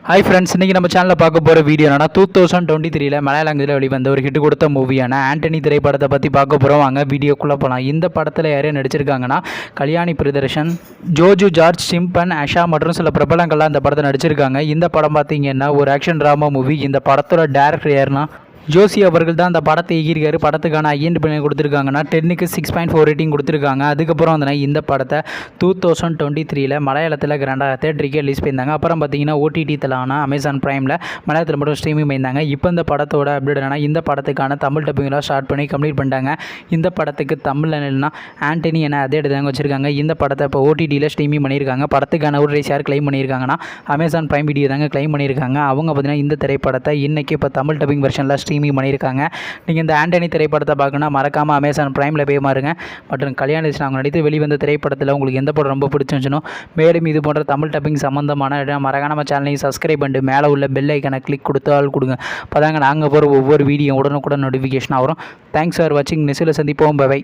Hi friends, இன்றைக்கி நம்ம சேனலில் பார்க்க போகிற வீடியோ என்னன்னா 2023 மலையாளத்தில் வெளிவந்த ஒரு ஹிட் கொடுத்த மூவியான ஆண்டனி திரைப்படத்தை பற்றி பார்க்க போகிறோம். வாங்க வீடியோக்குள்ளே போகலாம். இந்த படத்தில் யாரையும் நடிச்சிருக்காங்கன்னா கல்யாணி பிரியதர்ஷன், ஜோஜு ஜார்ஜ், சிம்பன், அஷா மற்றும் சில பிரபலங்கள்லாம் இந்த படத்தை நடிச்சிருக்காங்க. இந்த படம் பார்த்தீங்கன்னா ஒரு ஆக்ஷன் ட்ராமா மூவி. இந்த படத்தோட டேரக்டர் யாருன்னா ஜோசி அவர்கள் தான் அந்த படத்தை இயக்கியிருக்காரு. படத்துக்கான ஐஎன்டி கொடுத்துருக்காங்கன்னா 10க்கு 6.4 ரேட்டிங் கொடுத்துருக்காங்க. அதுக்கப்புறம் வந்து இந்த படத்தை 2023 மலையாளத்தில் கிராண்டாக தேட்டருக்கே ரிலீஸ் பண்ணியிருந்தாங்க. அப்புறம் பார்த்தீங்கன்னா ஓடிடி தலான அமேசான் ப்ரைமில் மலையாளத்தில் மட்டும் ஸ்ட்ரீமிங் பண்ணியிருந்தாங்க. இப்போ இந்த படத்தோட அப்டேட் என்னன்னா, இந்த படத்துக்கான தமிழ் டப்பிங்லாம் ஸ்டார்ட் பண்ணி கம்ப்ளீட் பண்ணிட்டாங்க. இந்த படத்துக்கு தமிழ் என்னன்னா ஆண்டனி என அதே எடுத்தாங்க வச்சுருக்காங்க. இந்த படத்தை இப்போ ஓடிடியில் ஸ்ட்ரீமிங் பண்ணியிருக்காங்க. படத்துக்கான ஒரு ரைஸ் யார் கிளைம் பண்ணியிருக்காங்கன்னா அமேசான் ப்ரைம் வீடியோ தாங்க கிளைம் பண்ணியிருக்காங்க. அவங்க பார்த்தீங்கன்னா இந்த திரைப்படத்தை இன்றைக்கி இப்போ தமிழ் டப்பிங் வெர்ஷனில் ஸ்ட்ரீமிங் பண்ணியிருக்காங்க. நீங்கள் இந்த ஆண்டனி திரைப்படத்தை பார்க்கணும்னா மறக்காமல் அமேசான் ப்ரைமில் போய் பாருங்க. மற்றும் கல்யாணி அவங்க நடித்து வெளிவந்த திரைப்படத்தில் உங்களுக்கு எந்த படம் ரொம்ப பிடிச்சிருந்துச்சுனோ, மேலும் இது போன்ற தமிழ் டப்பிங் சம்மந்தமான மறக்காம நம்ம சேனலையும் சப்ஸ்கிரைப் பண்ணிட்டு மேலே உள்ள பெல் ஐக்கனை கிளிக் கொடுத்தால் கொடுங்க. அப்போ தாங்க நாங்கள் போகிற ஒவ்வொரு வீடியோ உடனுக்குடன் நோட்டிஃபிகேஷன் வரும். தேங்க்ஸ் ஃபார் வாட்சிங். நெக்ஸ்ட்டில் சந்திப்போம். பை.